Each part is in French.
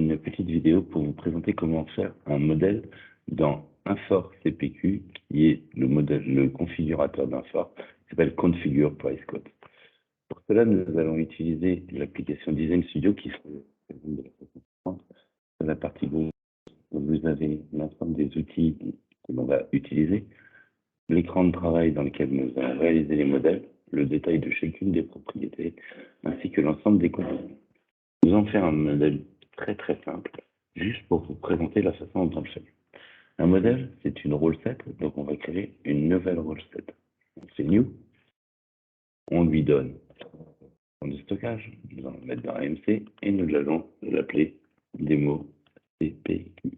une petite vidéo pour vous présenter comment faire un modèle dans Infor CPQ, qui est le configurateur d'Infor, qui s'appelle Configure Price Code. Pour cela, nous allons utiliser l'application Design Studio qui sera de la façon suivante. Dans la partie gauche, vous avez l'ensemble des outils que l'on va utiliser, l'écran de travail dans lequel nous allons réaliser les modèles, le détail de chacune des propriétés, ainsi que l'ensemble des composants. Nous allons faire un modèle très simple, juste pour vous présenter la façon dont on le fait. Un modèle, c'est une role set, donc on va créer une nouvelle role set. On fait new, on lui donne de stockage, nous allons le mettre dans AMC et nous allons l'appeler démo CPQ.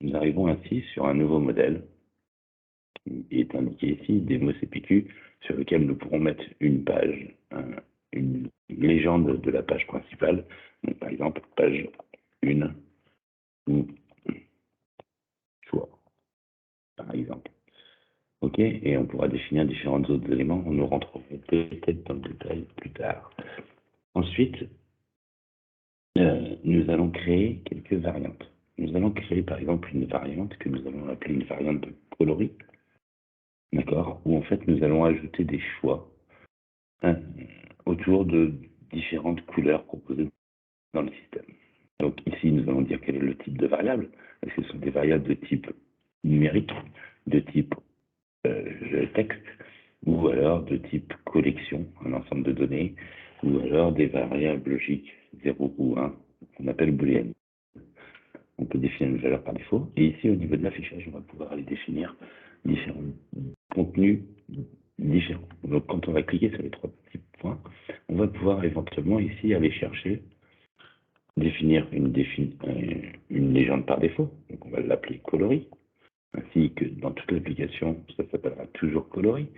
Nous arrivons ainsi sur un nouveau modèle qui est indiqué ici, démo CPQ, sur lequel nous pourrons mettre une page, une légende de la page principale, donc par exemple page 1 ou choix, par exemple. OK, et on pourra définir différents autres éléments, on nous rentrera peut-être dans le détail plus tard. Ensuite, nous allons créer quelques variantes. Nous allons créer par exemple une variante que nous allons appeler une variante de coloris, d'accord, où en fait nous allons ajouter des choix autour de différentes couleurs proposées dans le système. Donc ici, nous allons dire quel est le type de variable. Est-ce que ce sont des variables de type numérique, de type texte, ou alors de type collection, un ensemble de données, ou alors des variables logiques 0 ou 1, qu'on appelle booléenne. On peut définir une valeur par défaut. Et ici, au niveau de l'affichage, on va pouvoir aller définir différents contenus différents. Donc quand on va cliquer sur les trois petits points, on va pouvoir éventuellement ici aller chercher définir une légende par défaut, donc on va l'appeler coloris, ainsi que dans toute l'application, ça s'appellera toujours coloris,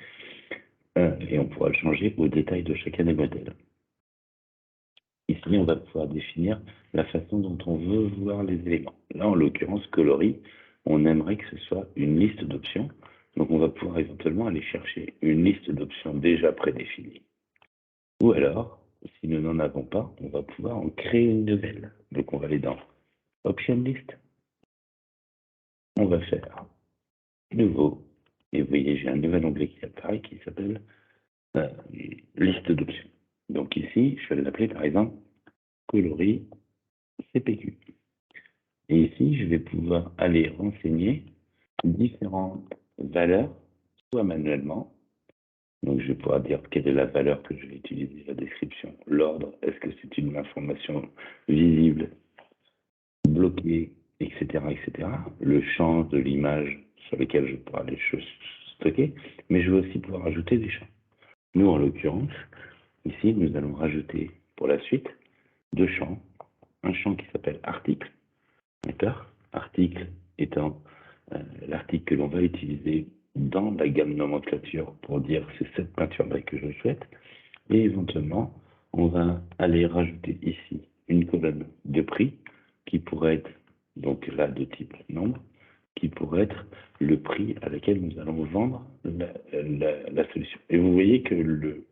et on pourra le changer au détail de chacun des modèles. Ici, on va pouvoir définir la façon dont on veut voir les éléments. Là, en l'occurrence, coloris, on aimerait que ce soit une liste d'options, donc on va pouvoir éventuellement aller chercher une liste d'options déjà prédéfinie. Ou alors, si nous n'en avons pas, on va pouvoir en créer une nouvelle. Donc on va aller dans Option List. On va faire Nouveau. Et vous voyez, j'ai un nouvel onglet qui apparaît qui s'appelle Liste d'options. Donc ici, je vais l'appeler par exemple Coloris CPQ. Et ici, je vais pouvoir aller renseigner différentes valeurs, soit manuellement. Donc, je vais pouvoir dire quelle est la valeur que je vais utiliser, la description, l'ordre, est-ce que c'est une information visible, bloquée, etc., etc. Le champ de l'image sur lequel je pourrai aller stocker, mais je vais aussi pouvoir ajouter des champs. Nous, en l'occurrence, ici, nous allons rajouter pour la suite deux champs. Un champ qui s'appelle article, d'accord? Article étant l'article que l'on va utiliser dans la gamme nomenclature pour dire c'est cette peinture-là que je souhaite. Et éventuellement, on va aller rajouter ici une colonne de prix qui pourrait être, donc là de type nombre, qui pourrait être le prix à laquelle nous allons vendre la solution. Et vous voyez que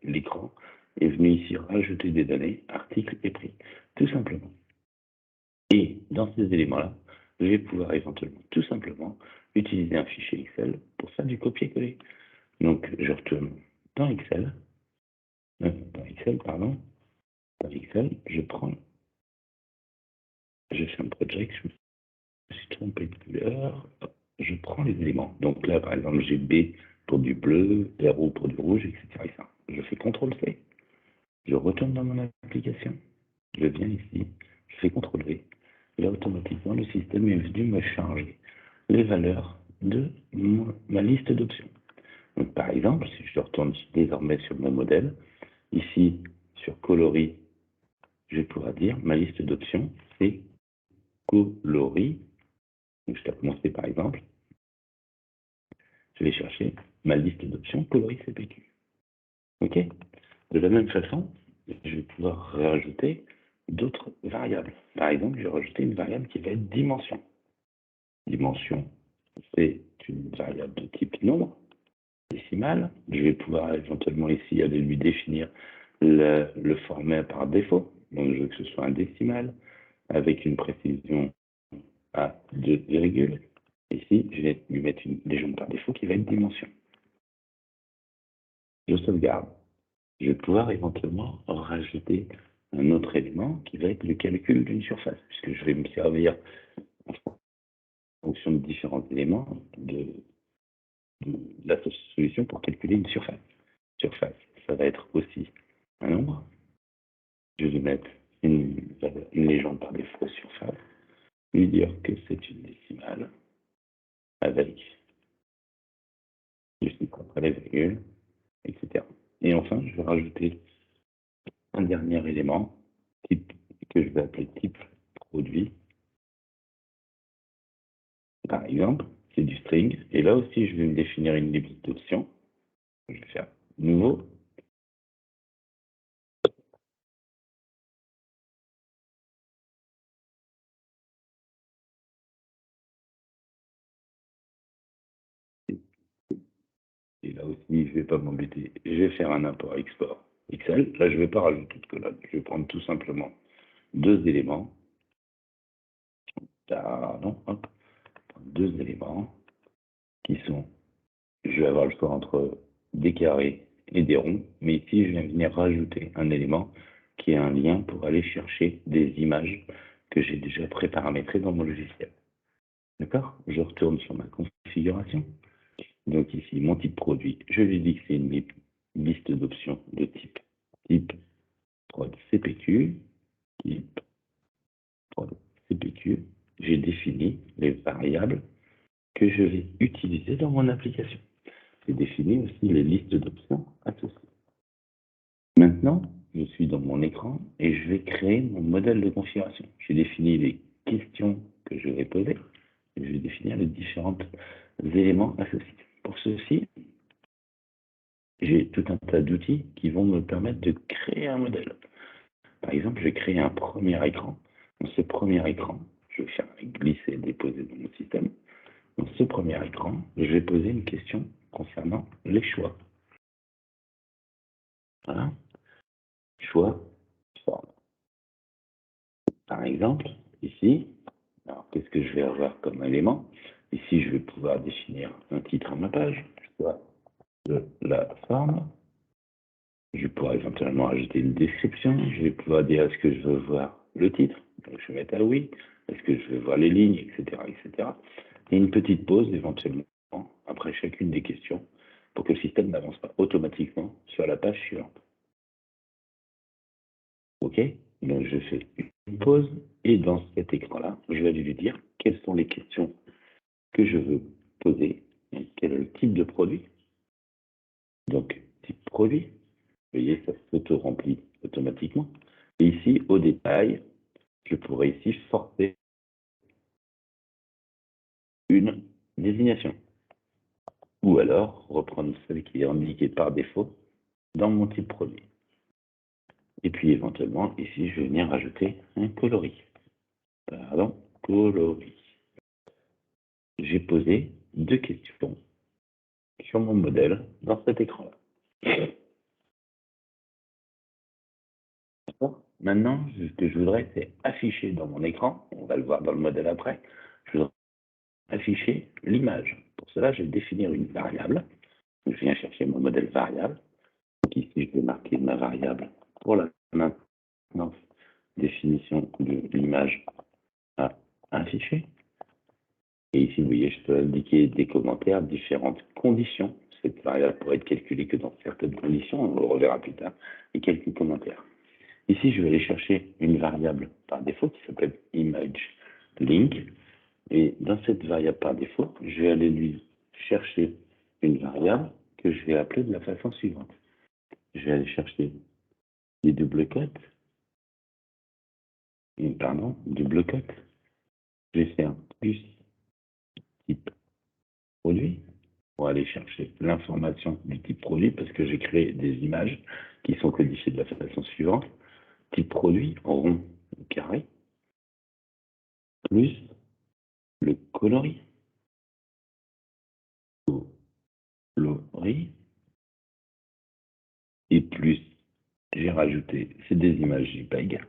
l'écran est venu ici rajouter des données, article et prix, tout simplement. Et dans ces éléments-là, je vais pouvoir éventuellement tout simplement utiliser un fichier Excel pour faire du copier-coller. Donc, je retourne dans Excel, je fais un project, je me suis trompé de couleur, je prends les éléments. Donc là, par exemple, j'ai B pour du bleu, RO pour du rouge, etc. Je fais CTRL-C, je retourne dans mon application, je viens ici, je fais CTRL-V, et automatiquement, le système est venu me charger les valeurs de ma liste d'options. Donc, par exemple, si je retourne désormais sur mon modèle, ici, sur coloris, je vais pouvoir dire ma liste d'options, c'est coloris. Donc, je tape mon C par exemple. Je vais chercher ma liste d'options coloris CPQ. OK? De la même façon, je vais pouvoir rajouter d'autres variables. Par exemple, je vais rajouter une variable qui va être dimension. Dimension, c'est une variable de type nombre décimal. Je vais pouvoir éventuellement ici aller lui définir le format par défaut. Donc, je veux que ce soit un décimal avec une précision à 2 virgules. Ici, je vais lui mettre une légende par défaut qui va être dimension. Je sauvegarde. Je vais pouvoir éventuellement rajouter un autre élément qui va être le calcul d'une surface, puisque je vais me servir en fonction de différents éléments de la solution pour calculer une surface. Surface, ça va être aussi un nombre. Je vais mettre une légende par défaut surface, lui dire que c'est une décimale avec, je sais pas, les virgules, etc. Et enfin, je vais rajouter un dernier élément type, que je vais appeler type produit. Par exemple, c'est du string. Et là aussi, je vais me définir une liste d'options. Je vais faire nouveau. Et là aussi, je ne vais pas m'embêter. Je vais faire un import-export Excel. Là, je ne vais pas rajouter de colonne. Je vais prendre tout simplement deux éléments. Pardon, hop. Deux éléments qui sont, je vais avoir le choix entre des carrés et des ronds. Mais ici, je viens venir rajouter un élément qui est un lien pour aller chercher des images que j'ai déjà préparamétrées dans mon logiciel. D'accord? Je retourne sur ma configuration. Donc ici, mon type produit, je lui dis que c'est une liste d'options de type prod CPQ, type prod CPQ. J'ai défini les variables que je vais utiliser dans mon application. J'ai défini aussi les listes d'options associées. Maintenant, je suis dans mon écran et je vais créer mon modèle de configuration. J'ai défini les questions que je vais poser et je vais définir les différents éléments associés. Pour ceci, j'ai tout un tas d'outils qui vont me permettre de créer un modèle. Par exemple, je vais créer un premier écran. Dans ce premier écran, je vais faire un glisser et déposer dans mon système. Dans ce premier écran, je vais poser une question concernant les choix. Voilà. Choix, forme. Par exemple, ici, alors qu'est-ce que je vais avoir comme élément? Ici, je vais pouvoir définir un titre à ma page, choix de la forme. Je vais pouvoir éventuellement ajouter une description. Je vais pouvoir dire est-ce que je veux voir le titre. Donc je vais mettre à oui. Est-ce que je veux voir les lignes, etc., etc. Et une petite pause éventuellement après chacune des questions pour que le système n'avance pas automatiquement sur la page suivante. OK? Donc je fais une pause et dans cet écran-là, je vais lui dire quelles sont les questions que je veux poser et quel est le type de produit. Donc, type produit. Vous voyez, ça s'auto-remplit automatiquement. Et ici, au détail, je pourrais ici forcer une désignation. Ou alors, reprendre celle qui est indiquée par défaut dans mon type produit. Et puis, éventuellement, ici, je vais venir rajouter un coloris. Pardon, coloris. J'ai posé deux questions sur mon modèle dans cet écran-là. Maintenant, ce que je voudrais, c'est afficher dans mon écran, on va le voir dans le modèle après, je voudrais afficher l'image. Pour cela, je vais définir une variable. Je viens chercher mon modèle variable. Donc ici, je vais marquer ma variable pour la maintenance définition de l'image à afficher. Et ici, vous voyez, je peux indiquer des commentaires, différentes conditions. Cette variable pourrait être calculée que dans certaines conditions, on le reverra plus tard, et quelques commentaires. Ici, je vais aller chercher une variable par défaut qui s'appelle ImageLink. Et dans cette variable par défaut, je vais aller lui chercher une variable que je vais appeler de la façon suivante. Je vais aller chercher des double cotes. Double cote. Je vais faire plus type produit pour aller chercher l'information du type produit parce que j'ai créé des images qui sont codifiées de la façon suivante. Type produit en rond ou carré plus le coloris. Coloris et plus j'ai rajouté, c'est des images JPEG,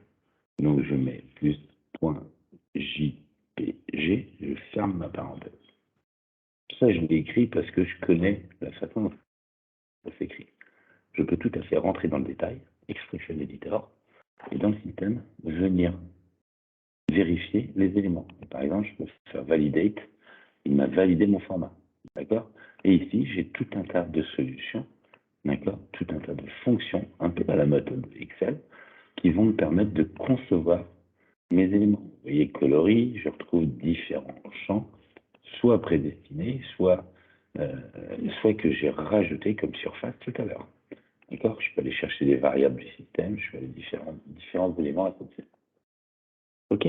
ça, je l'ai écrit parce que je connais la façon dont ça s'écrit. Je peux tout à fait rentrer dans le détail, Expression Editor, et dans le système, venir vérifier les éléments. Et par exemple, je peux faire Validate, il m'a validé mon format. D'accord? Et ici, j'ai tout un tas de solutions, d'accord? Tout un tas de fonctions, un peu à la méthode Excel, qui vont me permettre de concevoir mes éléments. Vous voyez, coloris, je retrouve différents champs, soit prédestinés, soit que j'ai rajouté comme surface tout à l'heure. D'accord? Je peux aller chercher des variables du système, je peux aller différents éléments associés. OK?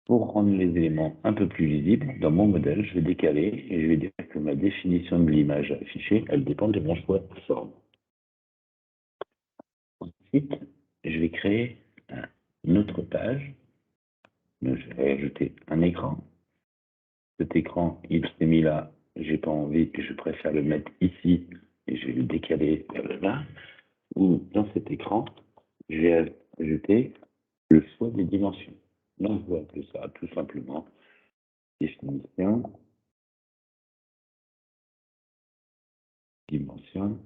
Pour rendre les éléments un peu plus lisibles, dans mon modèle, je vais décaler et je vais dire que ma définition de l'image affichée, elle dépend de mon choix de forme. Ensuite, je vais créer une autre page. Donc, je vais ajouter un écran. Cet écran, il s'est mis là, j'ai pas envie, je préfère le mettre ici et je vais le décaler vers le bas. Ou dans cet écran, je vais ajouter le choix des dimensions. Donc, je vais appeler ça tout simplement définition, dimension,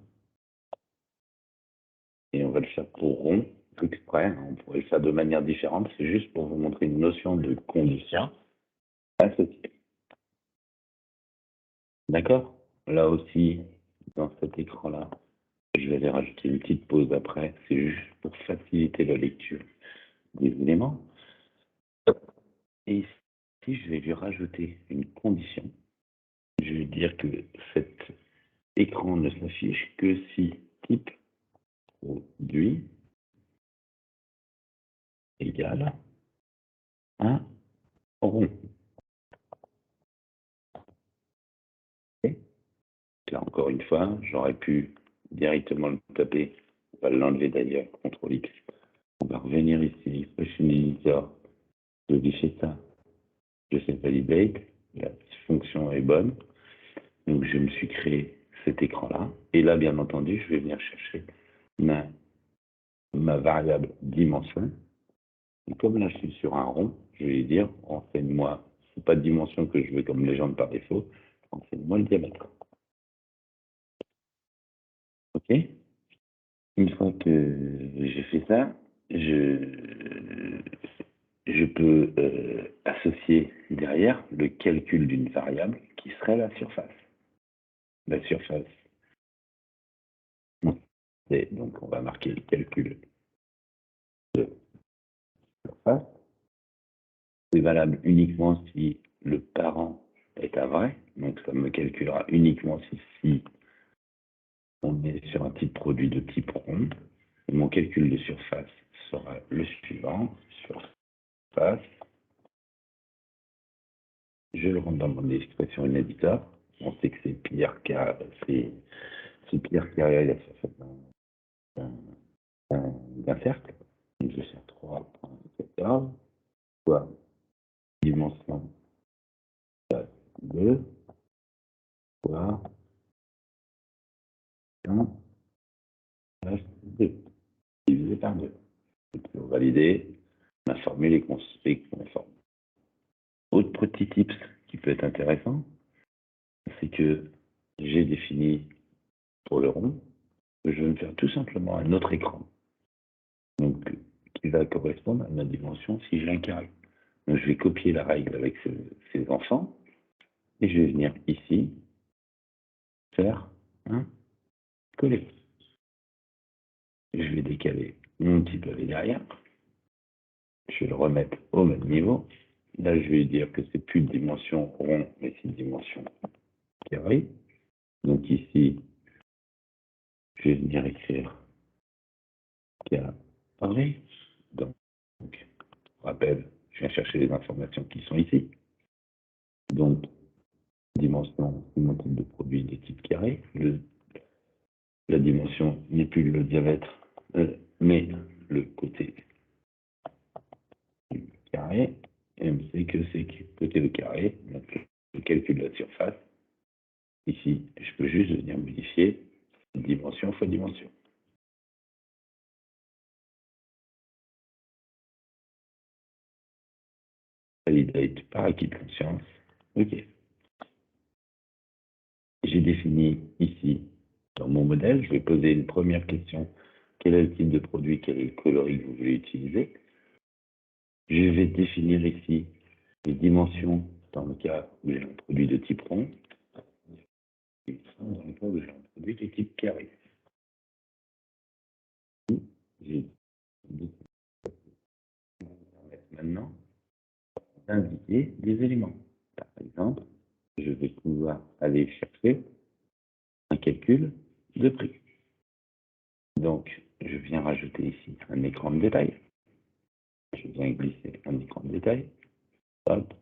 et on va le faire pour rond, exprès, hein. On pourrait le faire de manière différente, c'est juste pour vous montrer une notion de condition associée. D'accord? Là aussi, dans cet écran-là, je vais aller rajouter une petite pause après, c'est juste pour faciliter la lecture des éléments. Et ici, je vais lui rajouter une condition. Je vais dire que cet écran ne s'affiche que si type produit égale un rond. Okay. Là, encore une fois, j'aurais pu directement le taper. On va l'enlever d'ailleurs, CTRL X. On va revenir ici, Expression Editor, je vais ça. Je sais validate, la fonction est bonne. Donc je me suis créé cet écran-là. Et là, bien entendu, je vais venir chercher ma variable dimension. Et comme là, je suis sur un rond, je vais dire, enseigne-moi, c'est pas de dimension que je veux comme légende par défaut, enseigne-moi le diamètre. OK? Une fois que j'ai fait ça, je peux associer derrière le calcul d'une variable qui serait la surface. La surface, donc on va marquer le calcul de surface. C'est valable uniquement si le parent est un vrai, donc ça me calculera uniquement si on est sur un type produit de type rond. Et mon calcul de surface sera le suivant, surface, je le rentre dans mon expression in editor. On sait que c'est Pierre Carré, c'est Pierre Carré la surface d'un cercle. Donc je vais faire 3.14 fois dimension 2 fois 1 plus 2 divisé par 2. Et puis on valider, ma formule est conforme. Autre petit tips qui peut être intéressant, c'est que j'ai défini pour le rond, que je vais me faire tout simplement un autre écran, donc qui va correspondre à ma dimension si j'ai un carré. Donc je vais copier la règle avec ces enfants, et je vais venir ici faire un coller. Je vais décaler mon petit pavé derrière, je vais le remettre au même niveau. Là, je vais dire que c'est plus de dimension rond, mais c'est une dimension carré. Donc ici, je vais venir écrire carré. Donc, rappel, je viens chercher les informations qui sont ici. Donc, dimension, c'est mon type de produit de type carré. La dimension n'est plus le diamètre, mais le côté du carré. Et on sait que c'est côté de carré. Donc, le calcul de la surface. Ici, je peux juste venir modifier dimension fois dimension. Validate par acquis de conscience. OK. j'ai défini ici, dans mon modèle, je vais poser une première question. Quel est le type de produit, quel est le coloris que vous voulez utiliser? Je vais définir ici les dimensions dans le cas où j'ai un produit de type rond, et dans le cas où j'ai un produit de type carré. J'ai maintenant d'indiquer des éléments. Par exemple, je vais pouvoir aller chercher un calcul de prix. Donc, je viens rajouter ici un écran de détail. Je viens glisser un écran de détail. Hop.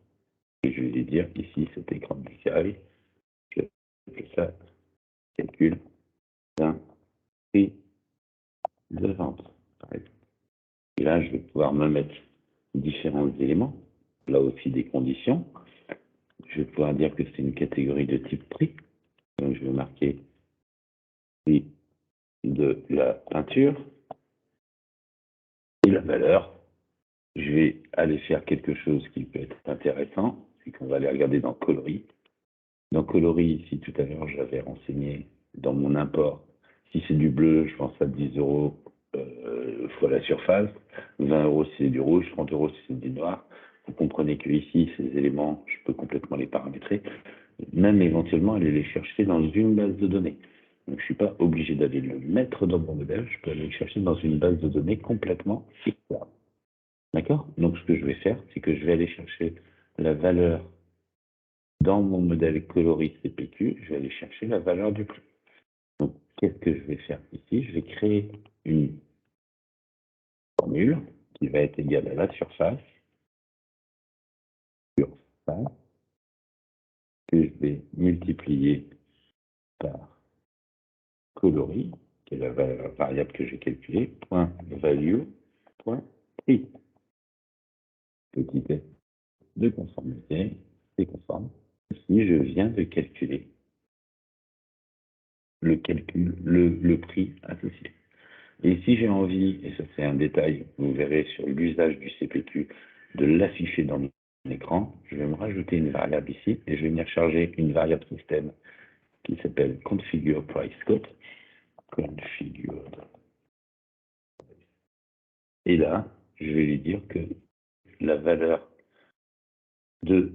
Et je vais dire ici, cet écran de détail, je fais ça, calcul d'un prix de vente, par exemple. Et là, je vais pouvoir me mettre différents éléments, là aussi des conditions. Je vais pouvoir dire que c'est une catégorie de type prix. Donc, je vais marquer prix de la peinture et la valeur. Je vais aller faire quelque chose qui peut être intéressant, c'est qu'on va aller regarder dans coloris. Dans coloris, ici tout à l'heure, j'avais renseigné dans mon import, si c'est du bleu, je pense à 10 € fois la surface, 20 € si c'est du rouge, 30 € si c'est du noir. Vous comprenez que ici, ces éléments, je peux complètement les paramétrer, même éventuellement aller les chercher dans une base de données. Donc, je ne suis pas obligé d'aller le mettre dans mon modèle, je peux aller le chercher dans une base de données complètement externe. D'accord? Donc, ce que je vais faire, c'est que je vais aller chercher la valeur dans mon modèle coloris CPQ, je vais aller chercher la valeur du prix. Donc, qu'est-ce que je vais faire ici? Je vais créer une formule qui va être égale à la surface, surface, que je vais multiplier par coloris, qui est la variable que j'ai calculée, point value, point prix. Petit test de conformité, c'est conforme. Ici, je viens de calculer le prix associé. Et si j'ai envie, et ça c'est un détail, vous verrez sur l'usage du CPQ, de l'afficher dans mon écran, je vais me rajouter une variable ici et je vais venir charger une variable système qui s'appelle configure price quote. Configured. Et là, je vais lui dire que la valeur de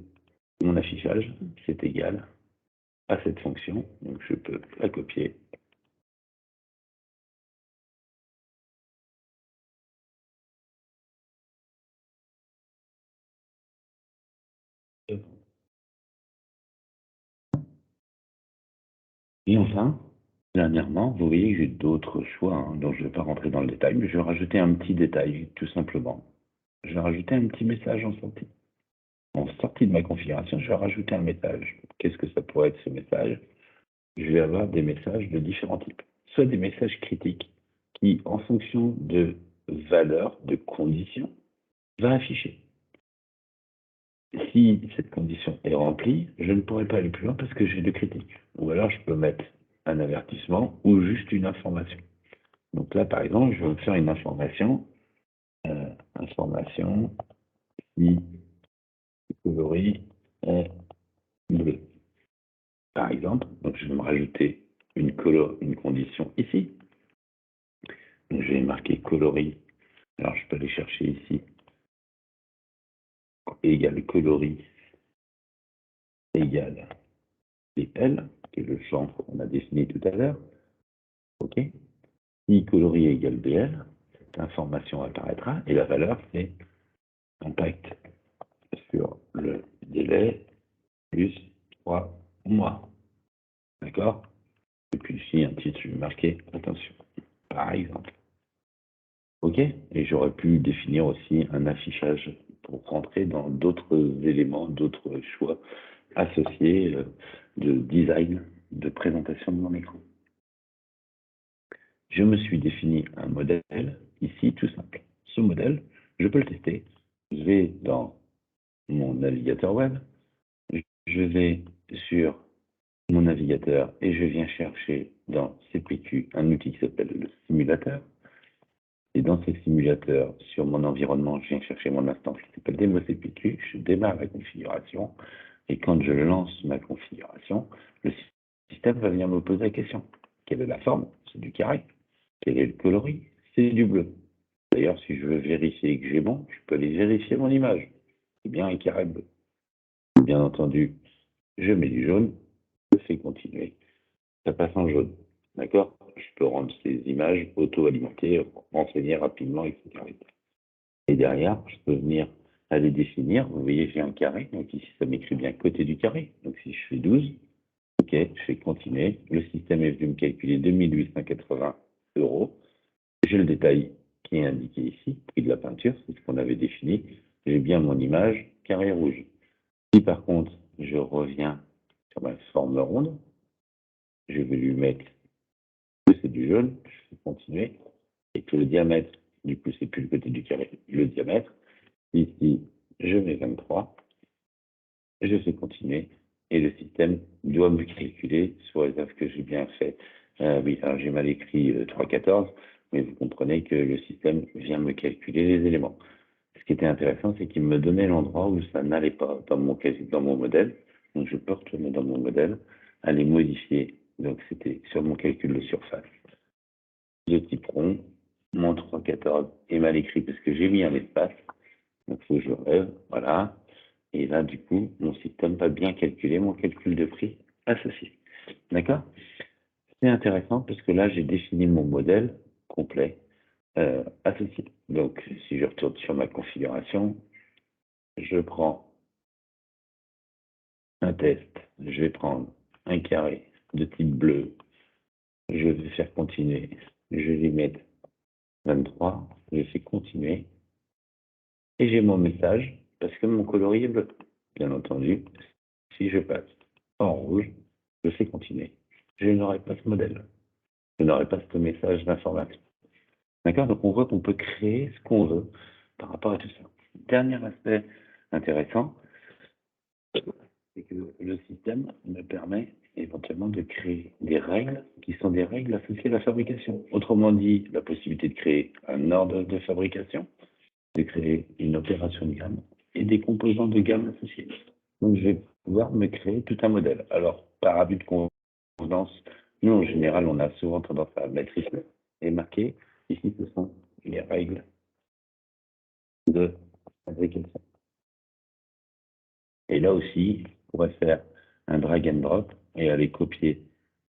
mon affichage, c'est égal à cette fonction. Donc je peux la copier. Et enfin, dernièrement, vous voyez que j'ai d'autres choix, dont je ne vais pas rentrer dans le détail, mais je vais rajouter un petit détail, tout simplement. Je vais rajouter un petit message en sortie. En sortie de ma configuration, je vais rajouter un message. Qu'est-ce que ça pourrait être ce message? Je vais avoir des messages de différents types. Soit des messages critiques qui, en fonction de valeur, de conditions, va afficher. Si cette condition est remplie, je ne pourrai pas aller plus loin parce que j'ai de critiques. Ou alors je peux mettre un avertissement ou juste une information. Donc là, par exemple, je vais me faire une information. Information si coloris est bleu. Par exemple, donc je vais me rajouter une condition ici. Donc je vais marquer coloris. Alors je peux aller chercher ici. Égale coloris égale BL, qui est le champ qu'on a défini tout à l'heure. OK. Si coloris égale BL, cette information apparaîtra et la valeur c'est impact sur le délai plus 3 mois. D'accord? Et puis ici, un titre, je vais marquer attention, par exemple. OK? Et j'aurais pu définir aussi un affichage pour rentrer dans d'autres éléments, d'autres choix associés de design, de présentation de mon écran. Je me suis défini un modèle ici, tout simple. Ce modèle, je peux le tester. Je vais dans mon navigateur web, je vais sur mon navigateur et je viens chercher dans CPQ un outil qui s'appelle le simulateur. Et dans ce simulateur, sur mon environnement, je viens chercher mon instance qui s'appelle DemoCPQ, je démarre la configuration et quand je lance ma configuration, le système va venir me poser la question. Quelle est la forme? C'est du carré. Quel est le coloris? C'est du bleu. D'ailleurs, si je veux vérifier que j'ai bon, je peux aller vérifier mon image. C'est bien un carré bleu. Bien entendu, je mets du jaune, je fais continuer. Ça passe en jaune. D'accord? Je peux rendre ces images auto-alimentées, renseigner rapidement, etc. Et derrière, je peux venir aller définir. Vous voyez, j'ai un carré. Donc ici, ça m'écrit bien côté du carré. Donc si je fais 12, ok, je fais continuer. Le système est venu me calculer 2880 euros. J'ai le détail qui est indiqué ici, prix de la peinture, c'est ce qu'on avait défini. J'ai bien mon image, carré rouge. Si par contre, je reviens sur ma forme ronde, je vais lui mettre, c'est du jaune, je vais continuer, et que le diamètre, du coup, c'est plus le côté du carré, le diamètre. Ici, je mets 23, je fais continuer, et le système doit me calculer, sous réserve que j'ai bien fait. Oui, alors j'ai mal écrit 3,14, mais vous comprenez que le système vient me calculer les éléments. Ce qui était intéressant, c'est qu'il me donnait l'endroit où ça n'allait pas dans mon modèle. Donc je peux retourner dans mon modèle, aller modifier. Donc c'était sur mon calcul de surface. Le type rond, mon 3,14 est mal écrit parce que j'ai mis un espace. Donc il faut que je rêve, voilà. Et là, du coup, mon système va bien calculer mon calcul de prix associé. D'accord? C'est intéressant parce que là, j'ai défini mon modèle complet associé. Donc, si je retourne sur ma configuration, je prends un test. Je vais prendre un carré de type bleu. Je vais faire continuer. Je vais lui mettre 23. Je fais continuer. Et j'ai mon message parce que mon coloris est bleu. Bien entendu, si je passe en rouge, je fais continuer. Je n'aurai pas ce modèle. Je n'aurai pas ce message d'information. D'accord? Donc on voit qu'on peut créer ce qu'on veut par rapport à tout ça. Dernier aspect intéressant, c'est que le système me permet éventuellement de créer des règles qui sont des règles associées à la fabrication. Autrement dit, la possibilité de créer un ordre de fabrication, de créer une opération de gamme et des composants de gamme associés. Donc je vais pouvoir me créer tout un modèle. Alors, par abus de convenance, nous en général, on a souvent tendance à mettre ici et marquer. Ici, ce sont les règles de fabrication. Et là aussi, on pourrait faire un drag and drop et aller copier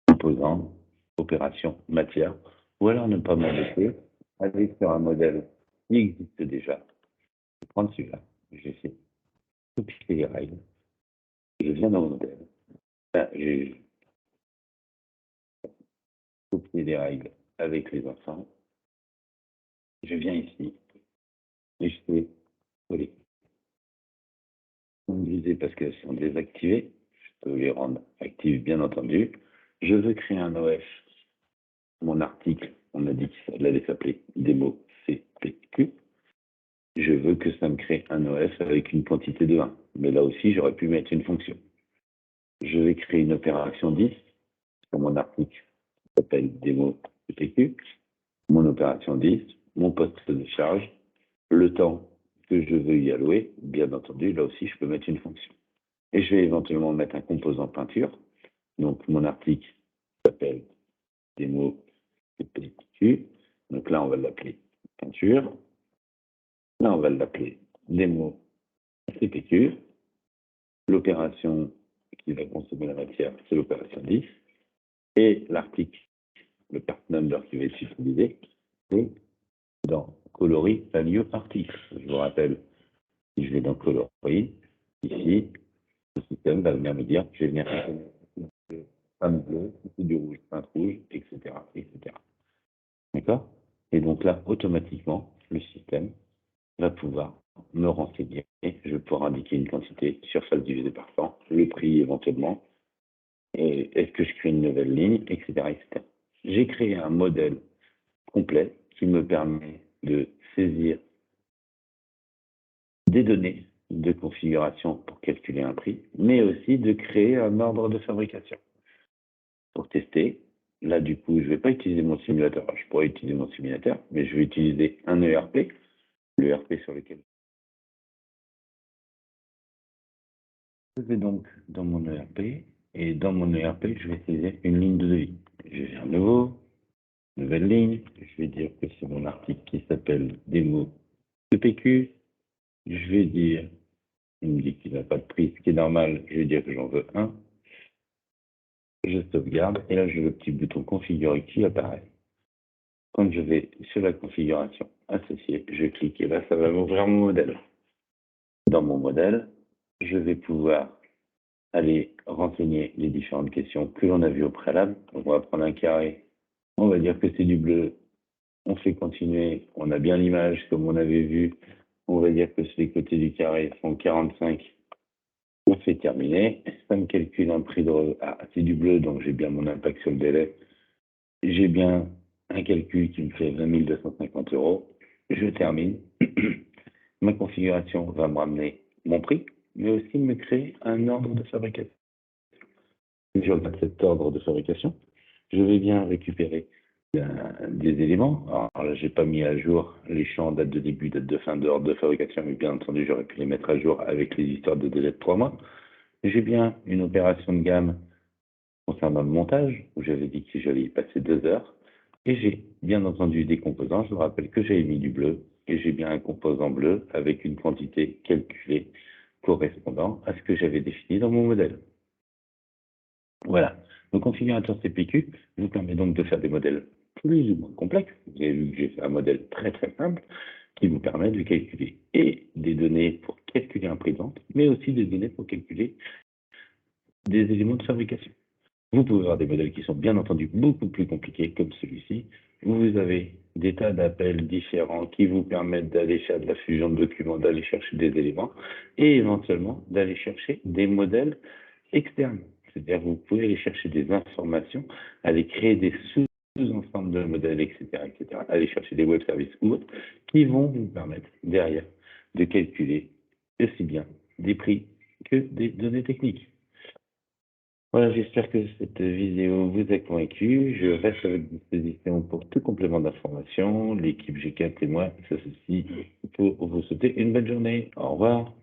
composants, opération, matière, ou alors ne pas m'embêter, aller sur un modèle qui existe déjà. Je vais prendre celui-là, je vais essayer de copier les règles, je viens dans le modèle. Là, j'ai copié les règles avec les enfants, je viens ici et je fais coller. Comme je disais, parce qu'elles sont désactivées, je peux les rendre actives bien entendu. Je veux créer un OF. Mon article, on a dit qu'il allait s'appeler démo CPQ. Je veux que ça me crée un OF avec une quantité de 1. Mais là aussi, j'aurais pu mettre une fonction. Je vais créer une opération 10 sur mon article qui s'appelle démo CPQ. Mon opération 10, mon poste de charge, le temps que je veux y allouer. Bien entendu, là aussi, je peux mettre une fonction. Et je vais éventuellement mettre un composant peinture. Donc, mon article s'appelle démo CPQ. Donc là, on va l'appeler peinture. Là, on va l'appeler démo CPQ. L'opération qui va consommer la matière, c'est l'opération 10. Et l'article, le part number qui va être utilisé, c'est dans coloris value article. Je vous rappelle, si je vais dans coloris, ici, le système va venir me dire que je vais venir faire femme bleue, c'est du rouge, peinte rouge, etc., etc. D'accord? Et donc là, automatiquement, le système va pouvoir me renseigner. Je vais pouvoir indiquer une quantité, surface divisée par temps, le prix éventuellement, et est-ce que je crée une nouvelle ligne, etc., etc. J'ai créé un modèle complet qui me permet de saisir des données de configuration pour calculer un prix, mais aussi de créer un ordre de fabrication. Pour tester, là du coup, je ne vais pas utiliser mon simulateur. Je pourrais utiliser mon simulateur, mais je vais utiliser un ERP, l'ERP sur lequel je vais donc dans mon ERP Et dans mon ERP, je vais utiliser une ligne de devis. Je vais faire nouveau, nouvelle ligne. Je vais dire que c'est mon article qui s'appelle démo de PQ. Je vais dire, il me dit qu'il n'a pas de prix, ce qui est normal. Je vais dire que j'en veux un. Je sauvegarde et là j'ai le petit bouton configurer qui apparaît. Quand je vais sur la configuration associée, je clique et là ça va m'ouvrir mon modèle. Dans mon modèle, je vais pouvoir aller renseigner les différentes questions que l'on a vues au préalable. Donc on va prendre un carré, on va dire que c'est du bleu, on fait continuer, on a bien l'image comme on avait vu, on va dire que les côtés du carré font 45, on fait terminer, ça me calcule un prix de... Ah, c'est du bleu, donc j'ai bien mon impact sur le délai. J'ai bien un calcul qui me fait 20 250 euros. Je termine. Ma configuration va me ramener mon prix, mais aussi me créer un ordre de fabrication. Je regarde cet ordre de fabrication. Je vais bien récupérer des éléments. Alors là, j'ai pas mis à jour les champs date de début, date de fin d'ordre de fabrication, mais bien entendu, j'aurais pu les mettre à jour avec les histoires de délai de 3 mois. J'ai bien une opération de gamme concernant le montage, où j'avais dit que j'allais y passer 2 heures. Et j'ai bien entendu des composants. Je vous rappelle que j'avais mis du bleu et j'ai bien un composant bleu avec une quantité calculée correspondant à ce que j'avais défini dans mon modèle. Voilà. Le configurateur CPQ vous permet donc de faire des modèles plus ou moins complexes. Vous avez vu que j'ai fait un modèle très très simple qui vous permet de calculer et des données pour calculer un prix de vente, mais aussi des données pour calculer des éléments de fabrication. Vous pouvez avoir des modèles qui sont bien entendu beaucoup plus compliqués comme celui-ci. Vous avez des tas d'appels différents qui vous permettent d'aller faire de la fusion de documents, d'aller chercher des éléments et éventuellement d'aller chercher des modèles externes. C'est-à-dire que vous pouvez aller chercher des informations, aller créer des sous-ensembles de modèles, etc., aller chercher des web services ou autres qui vont vous permettre derrière de calculer aussi bien des prix que des données techniques. Voilà, j'espère que cette vidéo vous a convaincu. Je reste à votre disposition pour tout complément d'information. L'équipe G4 et moi s'associe pour vous souhaiter une bonne journée. Au revoir.